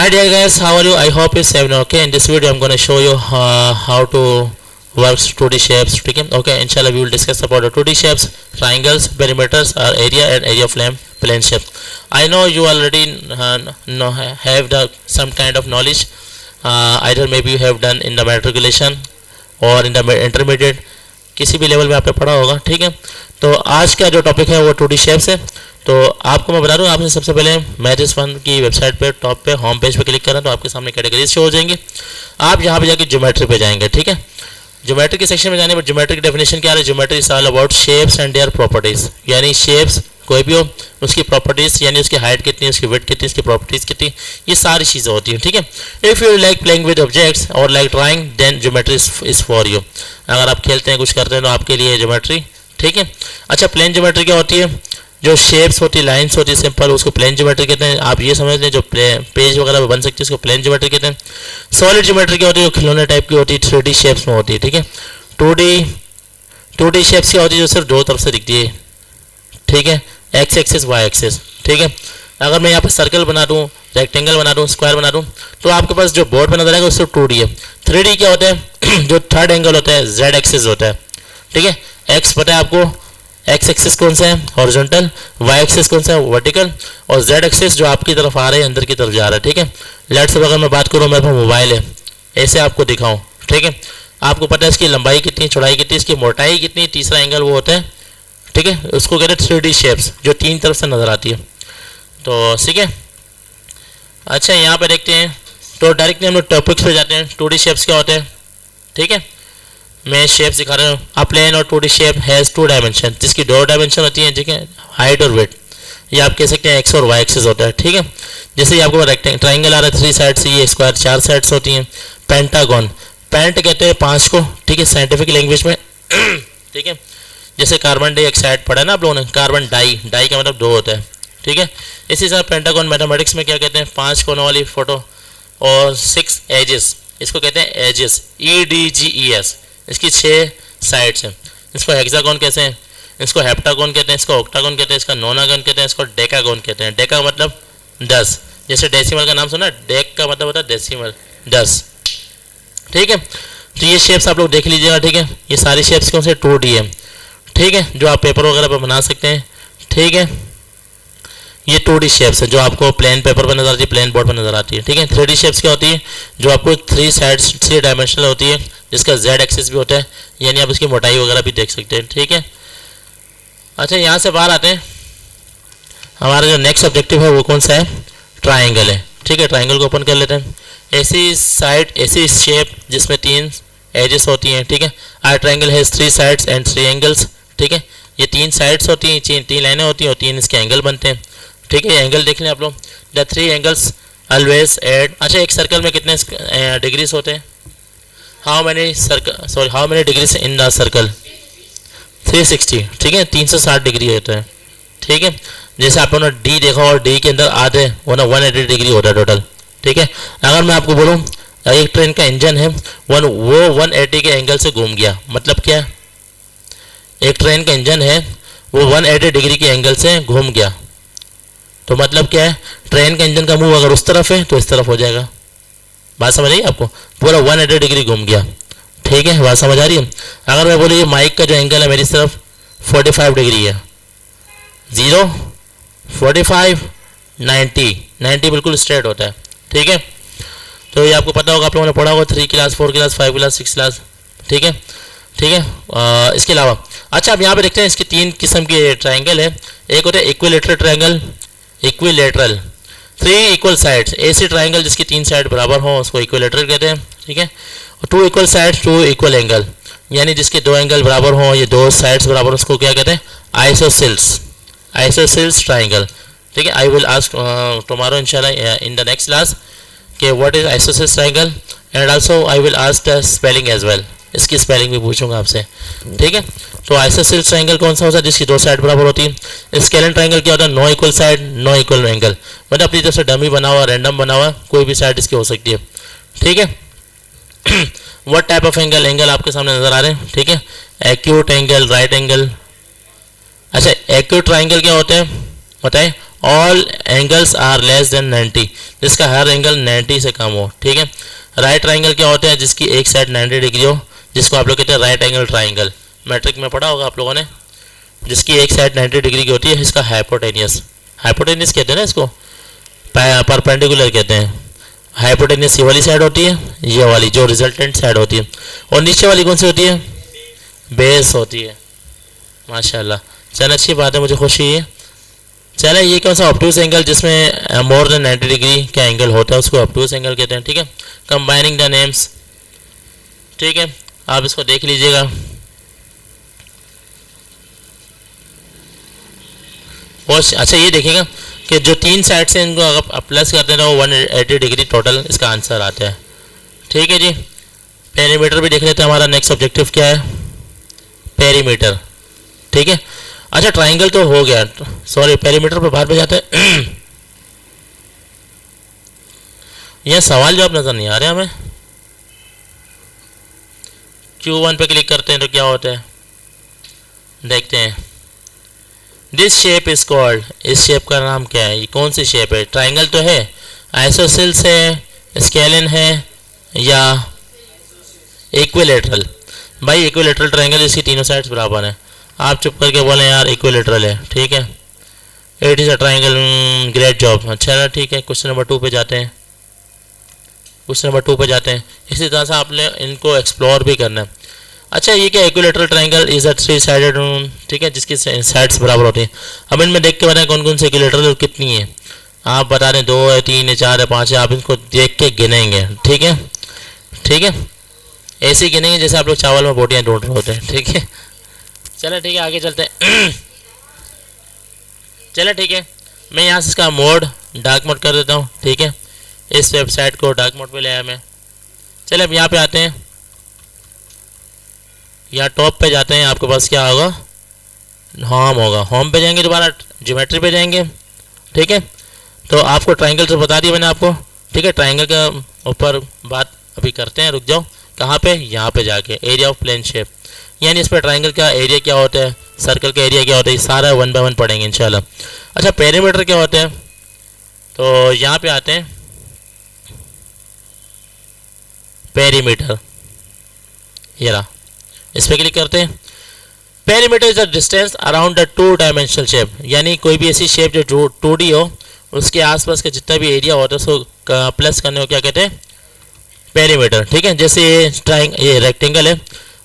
Hi dear guys, how are you? I hope you're safe now. Okay, in this video I'm going to show you how to work 2D shapes. ठीक है? Okay, inshallah we will discuss about the 2D shapes, triangles, perimeters, area and area of plane shape. I know you already have some kind of knowledge. Either maybe you have done in the matriculation or in the intermediate, किसी भी level में आपने पढ़ा होगा. ठीक है, तो आज का जो टॉपिक है वो 2D शेप्स है. तो आपको मैं बता दूं, आपने सबसे पहले मैथ्स फन की वेबसाइट पे टॉप पे होम पेज पे क्लिक करें तो आपके सामने कैटेगरीज शो हो जाएंगे. आप यहाँ पे जाके ज्योमेट्री पे जाएंगे. ठीक है, ज्योमेट्री के सेक्शन में जाने पर ज्योमेट्री की डेफिनेशन क्या है? Geometry is all about shapes and their properties. यानी शेप्स कोई भी हो, उसकी प्रॉपर्टीज यानी उसकी हाइट कितनी, उसकी विड्थ कितनी, उसकी प्रॉपर्टीज कितनी, ये सारी चीज़ें होती हैं. ठीक है, if you like playing with objects और like drawing then geometry is for you. अगर आप खेलते हैं, कुछ करते हैं तो आपके लिए ज्योमेट्री. ठीक है, अच्छा प्लेन ज्योमेट्री क्या होती है? जो शेप्स होती है, लाइंस होती है सिंपल, उसको प्लेन ज्योमेट्री कहते हैं. आप ये समझ लें जो पेज वगैरह बन सकती है उसको प्लेन ज्योमेट्री कहते हैं. सॉलिड ज्योमेट्री क्या होती है? जो खिलौने टाइप की होती है, 3D शेप्स में होती है. ठीक है, 2D शेप्स क्या होती है? जो सिर्फ दो तरफ से दिखती है. ठीक है, एक्स एक्सिस वाई एक्सिस. ठीक है, अगर मैं यहाँ पर सर्कल बना दूँ, रेक्टेंगल बना दूँ, स्क्वायर बना दूँ, तो आपके पास जो बोर्ड पर नजर आएगा वो सिर्फ 2D है. 3D क्या होता है? जो थर्ड एंगल होता है, जेड एक्सिस होता है. ठीक है, एक्स पता है आपको, एक्स एक्सिस कौन सा है? हॉरिजॉन्टल. वाई एक्सिस कौन सा है? वर्टिकल. और जेड एक्सिस जो आपकी तरफ आ रहे हैं, अंदर की तरफ जा रहा है. ठीक है, लेट्स से अगर मैं बात करूँ, मेरे पास मोबाइल है, ऐसे आपको दिखाऊं. ठीक है, आपको पता है इसकी लंबाई कितनी, चौड़ाई कितनी, इसकी मोटाई कितनी, तीसरा एंगल वो होता है. ठीक है, उसको कहते हैं 3D शेप्स, जो तीन तरफ से नजर आती है. तो ठीक है, अच्छा यहाँ पे देखते हैं. तो डायरेक्टली हम लोग टॉपिक्स पे जाते हैं. 2D शेप्स क्या होते हैं? ठीक है, मैं शेप दिखा रहा हूँ. अ प्लेन और 2D शेप हैज़ 2 डायमेंशन, जिसकी 2 डायमेंशन होती है. ठीक है, हाइट और वेट. ये आप कह सकते हैं एक्स और वाई एक्सिस होता है. ठीक है, जैसे ही आपको ट्राइंगल आ रहा है 3 साइड से, ये स्क्वायर 4 साइड्स होती हैं. पेंटागन, पेंट कहते हैं 5 को. ठीक है, साइंटिफिक लैंग्वेज में. ठीक है, जैसे कार्बन डाइऑक्साइड पढ़ा ना आप लोगों ने, कार्बन डाई, डाई का मतलब 2 होता है. ठीक है, इसी तरह पेंटागन मैथमेटिक्स में क्या कहते हैं? 5 कोनों वाली फोटो और 6 एजेस, इसको कहते हैं एजेस, EDGES. इसकी 6 साइड्स हैं. इसको हेक्सागोन कहते हैं, इसको हेप्टागोन कहते हैं, इसको ऑक्टागोन कहते हैं, इसका नोनागन कहते हैं, इसको डेकागोन कहते हैं. डेका मतलब 10, जैसे डेसिमल का नाम सुना, डेक का मतलब होता है डेसिमल, 10. ठीक है, तो ये शेप्स आप लोग देख लीजिएगा. ठीक है, ये सारी शेप्स कौन से? 2D है. ठीक है, जो आप पेपर वगैरह पर बना सकते हैं. ठीक है, ये 2D शेप्स है जो आपको प्लेन पेपर पर नजर आती है, प्लेन बोर्ड पर नजर आती है. ठीक है, 3D शेप्स क्या होती है? जो आपको 3 साइड्स 3 डायमेंशनल होती है, जिसका जेड एक्सिस भी होता है, यानी आप इसकी मोटाई वगैरह भी देख सकते हैं. ठीक है, अच्छा यहाँ से बाहर आते हैं. हमारा जो नेक्स्ट ऑब्जेक्टिव है वो कौन सा है? ट्राइंगल है. ठीक है, ट्राइंगल को ओपन कर लेते हैं. ऐसी साइड, ऐसी शेप जिसमें 3 एजेस होती हैं. ठीक है, our triangle has 3 sides and 3 angles. ठीक है, ये 3 साइड्स होती हैं, 3 लाइनें होती हैं और 3 इसके एंगल बनते हैं. ठीक है, एंगल देख लें आप लोग. The 3 angles always add. अच्छा, एक सर्कल में कितने डिग्रीज होते हैं? How many degrees in the circle? 360. ठीक है, 360 डिग्री होता है. ठीक है, जैसे आप लोगों ने डी देखा और डी के अंदर आधे वो ना 180 डिग्री होता है टोटल. ठीक है, अगर मैं आपको बोलूँ एक ट्रेन का इंजन है, वो 180 के एंगल से घूम गया, मतलब क्या? एक ट्रेन का इंजन है, वो 180 डिग्री के एंगल से घूम गया, तो मतलब क्या है? ट्रेन का इंजन का मुंह अगर उस तरफ है तो इस तरफ हो जाएगा. बात समझ आई आपको? पूरा 180 डिग्री घूम गया. ठीक है, बात समझ आ रही है? अगर मैं बोलूँ ये माइक का जो एंगल है मेरी तरफ 45 डिग्री है, 0 45 90 बिल्कुल स्ट्रेट होता है. ठीक है, तो ये आपको पता होगा, आप लोगों ने पढ़ा होगा 3 क्लास 4 क्लास 5 क्लास 6 क्लास. ठीक है, ठीक है. इसके अलावा अच्छा अब यहाँ पे देखते हैं, इसकी 3 किस्म के ट्राइंगल है. एक होता है equilateral triangle, equilateral 3 equal sides. ऐसी ट्राइंगल जिसकी 3 साइड बराबर हो उसको इक्विलेटरल कहते हैं. ठीक है, 2 इक्वल साइड्स 2 इक्वल एंगल, यानी जिसके 2 एंगल बराबर हो, ये 2 साइड्स बराबर, उसको क्या कहते हैं? Isosceles, isosceles triangle. ठीक है, आई विल आस्क टुमारो इंशाल्लाह इन द नेक्स्ट क्लास कि what is isosceles triangle, and also I will ask the spelling as well. इसकी स्पेलिंग भी पूछूंगा आपसे. ठीक है, तो आइसोसेल्स ट्राइंगल कौन सा होता है? जिसकी 2 साइड बराबर होती है. स्केलेन ट्राइंगल क्या होता है? No equal side no equal angle, मतलब अपनी तरफ से डमी बना हुआ, रैंडम बना हुआ, कोई भी साइड इसकी हो सकती है. ठीक है, what type of angle? Angle आपके सामने नजर आ रहे हैं. ठीक है, एक्यूट एंगल, राइट एंगल. अच्छा, एक्यूट ट्राइंगल क्या होता है? बताए? All angles are less than 90, जिसका हर एंगल 90 से कम हो, ठीक है। राइट ट्राइंगल क्या होता है, जिसकी एक साइड 90 डिग्री हो, जिसको आप लोग कहते हैं राइट एंगल ट्राइंगल, मैट्रिक में पढ़ा होगा आप लोगों ने, जिसकी एक साइड 90 डिग्री की होती है, इसका हाइपोटेनियस, हाइपोटेनियस कहते हैं ना इसको, परपेंडिकुलर कहते हैं। हाइपोटेनियस ये वाली साइड होती है, ये वाली जो रिजल्टेंट साइड होती है, और नीचे वाली कौन सी होती है, बेस होती है। माशाल्लाह, चल अच्छी बात है, मुझे खुशी है। चले, ये कौन सा ऑब्टूस एंगल जिसमें मोर देन 90 डिग्री का एंगल होता है उसको ऑब्टूस एंगल कहते हैं, ठीक है। कंबाइनिंग द नेम्स, ठीक है, आप इसको देख लीजिएगा। और अच्छा ये देखिएगा कि जो तीन साइड से इनको अगर आप प्लस करते हैं तो 180 डिग्री टोटल इसका आंसर आता है, ठीक है जी। पेरीमीटर भी देख लेते हैं, हमारा नेक्स्ट ऑब्जेक्टिव क्या है, पेरीमीटर, ठीक है। अच्छा ट्राइंगल तो हो गया, सॉरी पेरीमीटर पर बाद में जाते हैं। यह सवाल जवाब नजर नहीं आ रहे हमें। Q1 पे क्लिक करते हैं तो क्या होता है, देखते हैं। दिस शेप इज कॉल्ड, इस शेप का नाम क्या है, ये कौन सी शेप है, ट्राइंगल तो है, आइसोसेल्स है, स्केलन है, या इक्विलेटरल। भाई इक्विलेटरल ट्राइंगल, इसकी तीनों साइड्स बराबर हैं। आप चुप करके बोलें यार इक्विलेटरल है, ठीक है। It is a triangle, great job. अच्छा ना, ठीक है, क्वेश्चन नंबर 2 पे जाते हैं। क्वेश्चन नंबर 2 पे जाते हैं। इसी तरह से आपने इनको एक्सप्लोर भी करना है। अच्छा ये क्या, equilateral triangle is a 3 sided, ठीक है, जिसकी साइड्स बराबर होती हैं। अब इनमें देख के बताएं कौन कौन से इक्विलेटरल कितनी है, आप बता दें 2 है, 3 है, 4 है, 5 है, आप इनको देख के गिनेंगे, ठीक है, ठीक है, ऐसे ही गिनेंगे जैसे आप लोग चावल में बोटियाँ ढूंढ रहे होते हैं, ठीक है। चलो ठीक है, आगे चलते हैं। चलो ठीक है, मैं यहाँ से इसका मोड डार्क मोड कर देता हूँ, ठीक है। इस वेबसाइट को डार्क मोड पे ले आया मैं। चलो अब यहाँ पे आते हैं, यहाँ टॉप पे जाते हैं, आपके पास क्या होगा, होम होगा। होम पे जाएंगे, दोबारा ज्योमेट्री पे जाएंगे, ठीक है। तो आपको ट्राइंगल तो बता दिया मैंने आपको, ठीक है। ट्राइंगल का ऊपर बात अभी करते हैं, रुक जाओ। कहाँ पे, यहाँ पे जाके एरिया ऑफ प्लेन शेप, यानी इस पर ट्राइंगल का एरिया क्या होता है, सर्कल का एरिया क्या होता है, सारा 1 बाय 1 पढ़ेंगे इंशाल्लाह। अच्छा पेरीमीटर क्या होता है, तो यहाँ पे आते हैं, पेरीमीटर, ये रहा, इस पर क्लिक करते हैं। Perimeter is the distance around the 2 dimensional shape, यानी कोई भी ऐसी शेप जो 2D हो, उसके आसपास का जितना भी एरिया होता है उसको प्लस करने को क्या कहते हैं, पेरीमीटर, ठीक है। जैसे ये रेक्टेंगल है,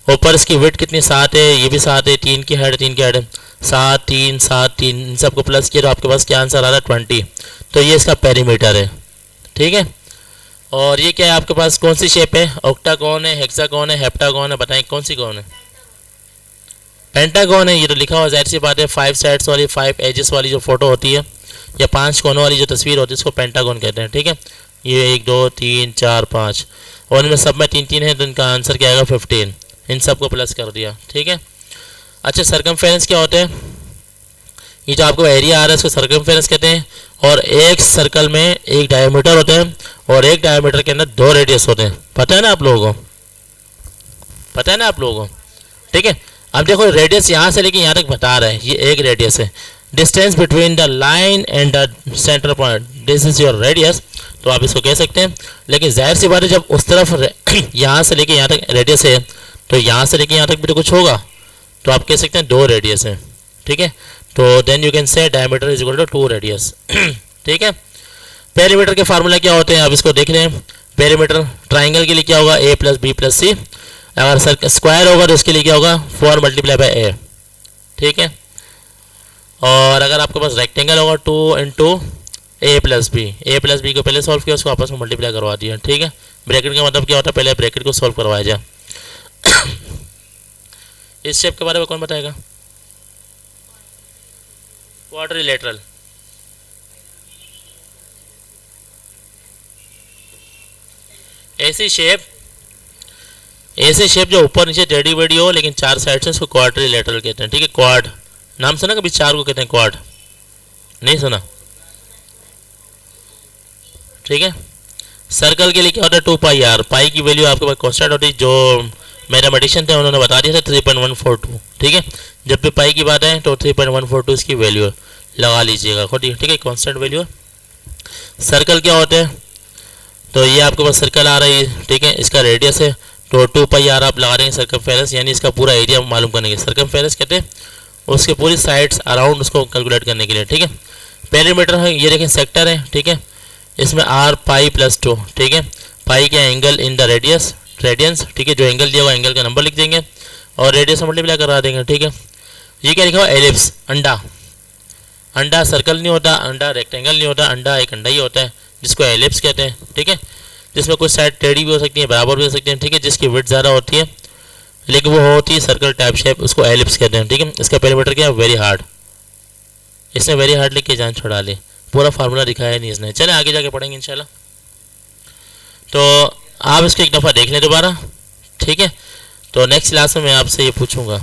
ऊपर इसकी विड्थ कितनी 7 है, ये भी 7 है, 3 की हेड 3 की हेड 7 3 7 3, इन सबको प्लस किया तो आपके पास क्या आंसर आ रहा है 20। तो ये इसका पेरीमीटर है, ठीक है। और ये क्या है आपके पास, कौन सी शेप है, ऑक्टागोन है, हेक्सागोन है, हेप्टागोन है, बताएं कौन सी कौन है, पेंटागोन है। ये तो लिखा हुआ, जाहिर सी बात है, 5 साइड्स वाली 5 एजेस वाली जो फोटो होती है, या 5 कोनों वाली जो तस्वीर होती है, इसको पेंटागोन कहते हैं, ठीक है। ये 1 2 3 4 5, और इनमें सब में 3 3 है, तो इनका आंसर क्या आएगा 15। इन सबको प्लस कर दिया, ठीक है। अच्छा सरकमफेरेंस क्या होते हैं, ये जो आपको एरिया आ रहा है इसको सरकमफेरेंस कहते हैं। और एक सर्कल में एक डायमीटर होता है, और एक डायमीटर के अंदर 2 रेडियस होते हैं, पता है ना आप लोगों को, पता है ना आप लोगों को, ठीक है। अब देखो रेडियस यहाँ से लेके यहाँ तक बता रहा है, ये एक रेडियस है। Distance between the line and the centre point, this is your radius, तो आप इसको कह सकते हैं। लेकिन जाहिर सी बात है जब उस तरफ यहाँ से लेके यहाँ तक रेडियस है, तो यहाँ से लेके यहाँ तक भी तो कुछ होगा, तो आप कह सकते हैं 2 रेडियस है, ठीक है। तो then you can say diameter is equal to 2 radius, ठीक है। पेरीमीटर के फार्मूला क्या होते हैं, आप इसको देख रहे हैं। पेरीमीटर ट्राइंगल के लिए क्या होगा, a + b + c, अगर स्क्वायर होगा तो इसके लिए क्या होगा 4 × a, ठीक है। और अगर आपके पास रेक्टेंगल होगा 2 × a + b, a + b को पहले सॉल्व किया, उसको आपस में मल्टीप्लाई करवा दिया, ठीक है। ब्रैकेट का मतलब क्या होता है, पहले ब्रैकेट को सॉल्व करवाया जाए। इस शेप के बारे में कौन बताएगा, क्वाड्रिलेटरल, ऐसी शेप जो ऊपर नीचे टेढ़ी बेढ़ी हो लेकिन 4 साइड से, उसको क्वाड्रिलेटरल कहते हैं, ठीक है। क्वाड नाम सुना कभी, 4 को कहते हैं क्वाड, नहीं सुना, ठीक है। सर्कल के लिए क्या होता है 2πr, पाई की वैल्यू आपके पास कांस्टेंट होती है, जो मैथमेटिशियन थे उन्होंने बता दिया था 3.142, ठीक है। जब भी पाई की बात है तो 3.142 इसकी वैल्यू है। लगा लीजिएगा खुद ही, ठीक है, कांस्टेंट वैल्यू। सर्कल क्या होते हैं, तो ये आपके पास सर्कल आ रही है, ठीक है, इसका रेडियस है, तो 2πr आप लगा देंगे सर्कमफेरेंस, यानी इसका पूरा एरिया मालूम करने के सर्कमफेरेंस कहते हैं उसके पूरी साइड्स अराउंड उसको कैलकुलेट करने के लिए, ठीक है। पेरीमीटर है, ये देखें सेक्टर है, ठीक है, इसमें r π+2, ठीक है, पाई के angle in the radius, radians, ठीक है, जो एंगल दिया हुआ एंगल का नंबर लिख देंगे और रेडियस से मल्टीप्लाई करा देंगे, ठीक है। ये क्या लिखा हुआ, एलिप्स, अंडा। अंडा सर्कल नहीं होता, अंडा रेक्टेंगल नहीं होता, अंडा एक अंडा ही होता है जिसको एलिप्स कहते हैं, ठीक है, जिसमें कुछ साइड टेढ़ी भी हो सकती है, बराबर भी हो सकती है, ठीक है, जिसकी विड्थ ज़्यादा होती है लेकिन वो होती है सर्कल टाइप शेप, उसको एलिप्स कहते हैं, ठीक है। इसका पेरीमीटर क्या है, वेरी हार्ड, इसने वेरी हार्ड लिख के जान छुड़ा ली, पूरा फार्मूला दिखाया नहीं इसने। चले आगे जाके पढ़ेंगे इंशाल्लाह। तो आप इसको एक दफ़ा देख लें दोबारा, ठीक है, तो नेक्स्ट क्लास में मैं आपसे ये पूछूंगा,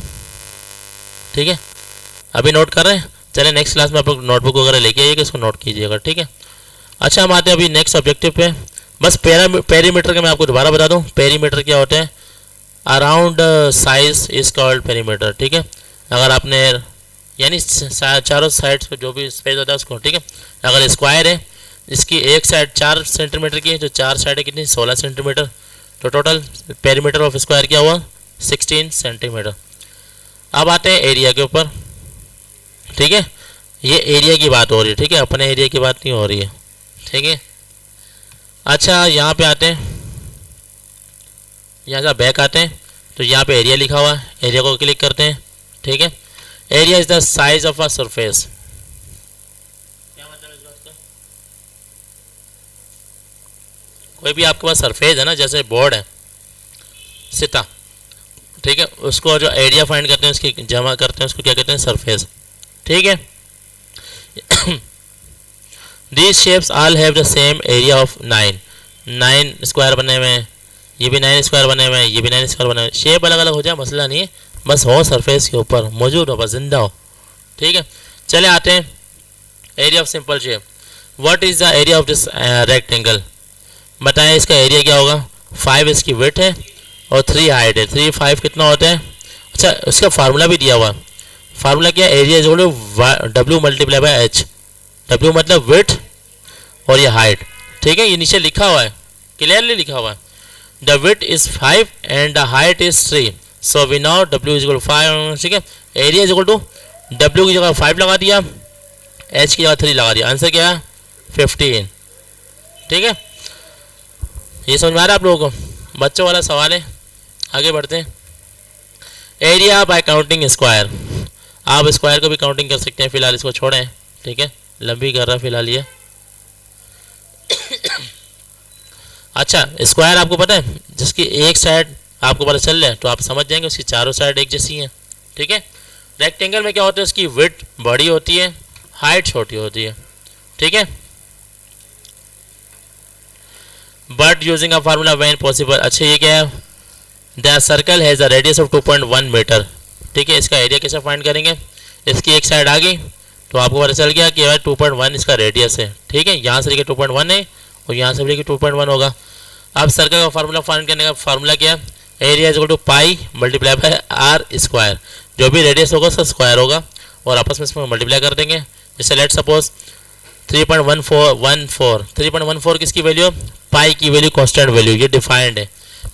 ठीक है, अभी नोट कर रहे हैं, चले नेक्स्ट क्लास में आप लोग नोटबुक वगैरह लेके आइएगा, इसको नोट कीजिएगा, ठीक है। अच्छा, हम आते हैं अभी नेक्स्ट ऑब्जेक्टिव पे। बस पेरीमीटर का मैं आपको दोबारा बता दूं, पेरीमीटर क्या होता है, around size is called perimeter, ठीक है। अगर आपने यानी चारों साइड्स पे जो भी स्पेस होता है उसको, ठीक है, अगर स्क्वायर है इसकी एक साइड 4 सेंटीमीटर की है, जो 4 साइड है कितनी, 16 सेंटीमीटर, तो टोटल पेरीमीटर ऑफ स्क्वायर क्या हुआ, 16 सेंटीमीटर। अब आते हैं एरिया के ऊपर, ठीक है, ये एरिया की बात हो रही है, ठीक है, अपने एरिया की बात नहीं हो रही है, ठीक है। अच्छा, यहाँ पे आते हैं, यहाँ से बैक आते हैं, तो यहाँ पे एरिया लिखा हुआ है, एरिया को क्लिक करते हैं, ठीक है। Area is the size of a surface, क्या मतलब इस बात का, कोई भी आपके पास सरफेस है ना, जैसे बोर्ड है, सिता, ठीक है, उसको जो एरिया फाइंड करते हैं उसकी जमा करते हैं उसको क्या कहते हैं, सरफेस, ठीक है। These shapes all have the same area of 9 square बने हुए हैं, ये भी 9 स्क्वायर बने हुए हैं, ये भी 9 स्क्वायर बने हुए हैं, शेप अलग अलग हो जाए मसला नहीं है, बस हो सरफेस के ऊपर मौजूद हो, बस जिंदा हो, ठीक है। चले आते हैं area of simple shape. What is the area of this rectangle, बताएं इसका एरिया क्या होगा, 5 इसकी विड्थ है और 3 हाइट है, 3 5 कितना होता है। अच्छा, उसका फार्मूला भी दिया हुआ है, फार्मूला क्या है, area is equal to W multiply by H, W मतलब विड्थ और ये हाइट, ठीक है, ये नीचे लिखा हुआ है, क्लियरली लिखा हुआ है, the width is 5 and the height is 3, so we know W is equal to 5, ठीक है। Area is equal to W की जगह 5 लगा दिया, H की जगह 3 लगा दिया, आंसर क्या है 15, ठीक है। ये समझ में आ रहा है आप लोगों को, बच्चों वाला सवाल है। आगे बढ़ते हैं, एरिया बाय काउंटिंग स्क्वायर, आप स्क्वायर को भी काउंटिंग कर सकते हैं, फिलहाल इसको छोड़ें, ठीक है, लंबी कर रहा है फिलहाल ये। अच्छा, स्क्वायर आपको पता है जिसकी एक साइड आपको पता चल रहा है तो आप समझ जाएंगे उसकी चारों साइड एक जैसी हैं, ठीक है। रेक्टेंगल में क्या होता है, उसकी विड्थ बड़ी होती है, हाइट छोटी होती है, ठीक है। But using a formula when possible, अच्छा ये क्या है, the circle has a radius of 2.1 metre, ठीक है। इसका एरिया कैसे फाइंड करेंगे, इसकी एक साइड आ गई तो आपको पता चल गया कि भाई 2.1 इसका रेडियस है, ठीक है, यहाँ से लेके 2.1 है और यहाँ से लेके 2.1 होगा। अब सर्कल का फार्मूला फाइंड करने का फार्मूला क्या है, area is equal to pi multiply by R square, जो भी रेडियस होगा उसका स्क्वायर होगा और आपस में इसमें मल्टीप्लाई कर देंगे। जैसे लेट सपोज 3.14 3.14 किसकी वैल्यू, पाई की वैल्यू, कांस्टेंट वैल्यू, ये डिफाइंड है,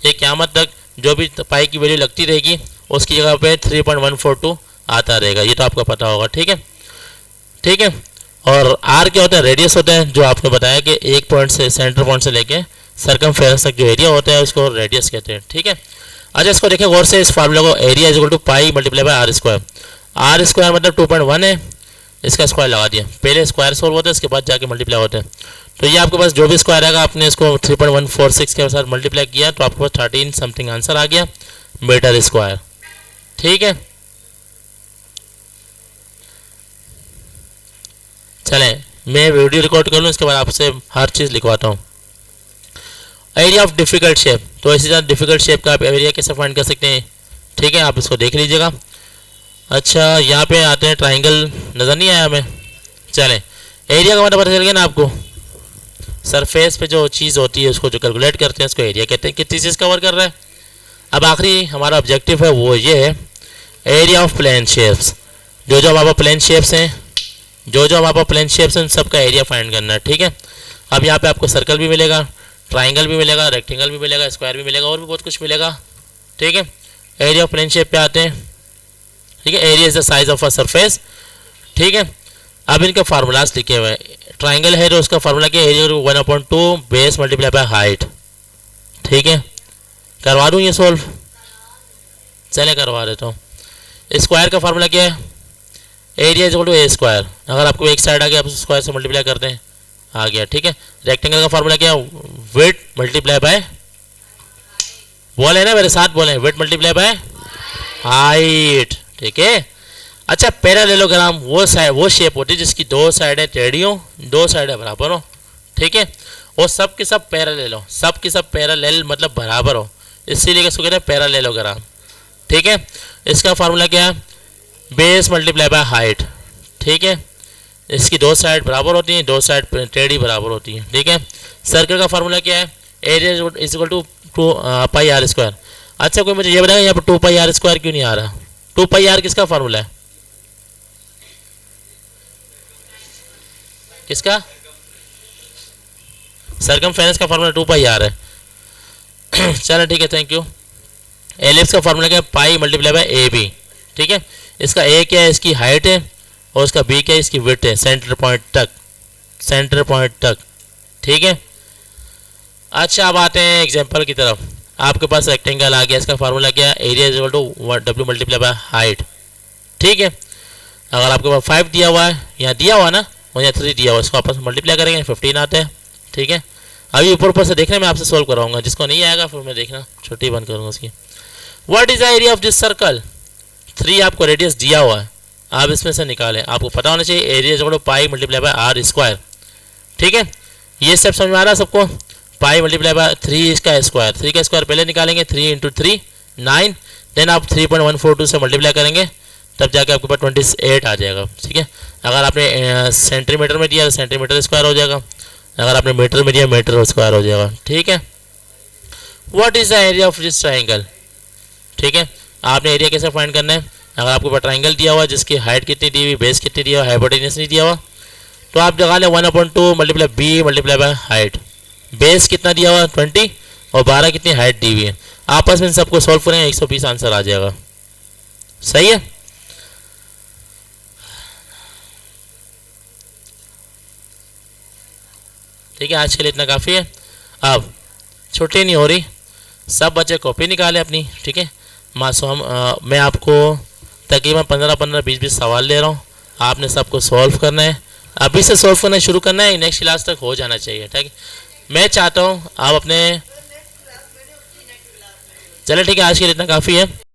ये क़यामत तक जो भी पाई की वैल्यू लगती रहेगी उसकी जगह पे 3.142 आता रहेगा, ये तो आपको पता होगा, ठीक है, ठीक है। और आर क्या होता है, रेडियस होता है, जो आपने बताया कि एक पॉइंट से सेंटर पॉइंट से लेके सर्कमफेरेंस तक जो एरिया होता है उसको रेडियस कहते हैं, ठीक है। अच्छा, इसको देखें गौर से, इस फार्मूला को, area is equal to pi multiply by R square, R square मतलब 2.1 है, इसका स्क्वायर लगा दिया, पहले स्क्वायर सोल्व होता है उसके बाद जाके मल्टीप्लाई होता है, तो ये आपके पास जो भी स्क्वायर आएगा आपने इसको 3.146 के साथ मल्टीप्लाई किया तो आपके पास 13 समथिंग आंसर आ गया मीटर स्क्वायर, ठीक है। चलें मैं वीडियो रिकॉर्ड कर लूँ, इसके बाद आपसे हर चीज़ लिखवाता हूँ। एरिया ऑफ डिफ़िकल्ट शेप, तो इसी तरह डिफ़िकल्ट शेप का आप एरिया कैसे फाइंड कर सकते हैं, ठीक है, आप इसको देख लीजिएगा। अच्छा, यहाँ पे आते हैं, ट्राइंगल नज़र नहीं आया हमें, चलें एरिया का मतलब पता चल गया ना आपको, सरफेस पे जो चीज़ होती है उसको जो कैलकुलेट करते हैं उसको एरिया कहते हैं, कितनी चीज़ कवर कर रहा है। अब आखिरी हमारा ऑब्जेक्टिव है वो ये है, एरिया ऑफ प्लेन शेप्स, जो जो हमारे प्लेन शेप्स हैं, जो जो हमारे पास प्लेन शेप्स हैं उन सबका एरिया फाइंड करना है, ठीक है। अब यहाँ पे आपको सर्कल भी मिलेगा, ट्राइंगल भी मिलेगा, रेक्टेंगल भी मिलेगा, स्क्वायर भी मिलेगा, और भी बहुत कुछ मिलेगा, ठीक है। एरिया ऑफ प्लेन शेप पे आते हैं, ठीक है। Area is the size of a surface, ठीक है। अब इनके फार्मूलाज लिखे हुए हैं। ट्राइंगल है तो उसका फार्मूला क्या है, area 1/2 base multiply by height, ठीक है। करवा दूँ ये सोल्व, चले करवा देता हूँ। स्क्वायर का फार्मूला क्या है, area is equal to A square. अगर आपको एक साइड आ गया आप स्क्वायर से मल्टीप्लाई करते हैं, आ गया, ठीक है। रेक्टेंगल का फार्मूला क्या है, विड्थ मल्टीप्लाई बाय, बोले ना मेरे साथ बोले, विड्थ मल्टीप्लाई बाय हाइट, ठीक है। अच्छा, पैरेललोग्राम वो शेप होती है जिसकी दो साइडें टेढ़ी हो, दो साइडें बराबर हो, ठीक है। और सब के सब पैरेलल हो, सब के सब पैरेलल मतलब बराबर हो, इसीलिए इसको कहते हैं पैरेललोग्राम, ठीक है। इसका फार्मूला क्या है, बेस मल्टीप्लाई बाय हाइट, ठीक है। इसकी दो साइड बराबर होती हैं, दो साइड टेढ़ी बराबर होती हैं, ठीक है। सर्कल का फार्मूला क्या है, area is equal to 2 pi R square. अच्छा, कोई मुझे ये बताएगा यहाँ पर 2 पाई आर स्क्वायर क्यों नहीं आ रहा, 2 पाई आर किसका फार्मूला है, किसका, सरकमफेरेंस का फार्मूला 2 पाई आर है। चलो ठीक है, थैंक यू। एलिप्स का फार्मूला क्या है, pi multiply by A B, ठीक है। इसका ए क्या है, इसकी हाइट है, और इसका बी क्या है, इसकी विड्थ है, सेंटर पॉइंट तक, सेंटर पॉइंट तक, ठीक है। अच्छा, अब आते हैं एग्जांपल की तरफ। आपके पास रेक्टेंगल आ गया, इसका फार्मूला क्या है, area is equal to W multiply by height, ठीक है। अगर आपके पास 5 दिया हुआ है, यहाँ दिया हुआ ना, और यहाँ 3 दिया हुआ, इसको आपस में मल्टीप्लाई करेंगे 15 आते हैं, ठीक है। अभी ऊपर से देखना, मैं आपसे सोल्व कराऊंगा, जिसको नहीं आएगा फिर मैं देखना छुट्टी बंद करूँगा उसकी। What is the area of this circle, 3 आपको रेडियस दिया हुआ है, आप इसमें से निकालें। आपको पता होना चाहिए area is equal to pi multiply by R square, ठीक है। ये स्टेप समझ में आ रहा है सबको, पाई मल्टीप्लाई बाय 3 इसका स्क्वायर, 3 का स्क्वायर पहले निकालेंगे, 3 इंटू 3 9, देन आप 3.142 से मल्टीप्लाई करेंगे, तब जाके आपके पास 28 आ जाएगा, ठीक है। अगर आपने सेंटीमीटर में दिया तो सेंटीमीटर स्क्वायर हो जाएगा, अगर आपने मीटर में दिया मीटर स्क्वायर हो जाएगा, ठीक है। What is the area of this triangle, ठीक है। आपने एरिया कैसे फाइंड करना है, अगर आपके पास ट्राइंगल दिया हुआ जिसकी हाइट कितनी दी हुई, बेस कितनी दिया हुआ, हाइपोटेन्यूस नहीं दिया हुआ, तो आप लगा लें 1/2 multiply B multiply by height. Base कितना दिया हुआ 20, और 12 कितनी हाइट दी हुई है, आपस में इन सबको सॉल्व करें 120 आंसर आ जाएगा, सही है। ठीक है, आज के लिए इतना काफ़ी है। अब छुट्टी नहीं हो रही, सब बच्चे कॉपी निकालें अपनी, ठीक है। मासूम मैं आपको तकरीबन 15-20 सवाल दे रहा हूँ, आपने सबको सॉल्व करना है, अभी से सॉल्व करना शुरू करना है, नेक्स्ट क्लास तक हो जाना चाहिए, ठीक है। मैं चाहता हूँ आप अपने, चले ठीक है, आज के लिए इतना काफ़ी है।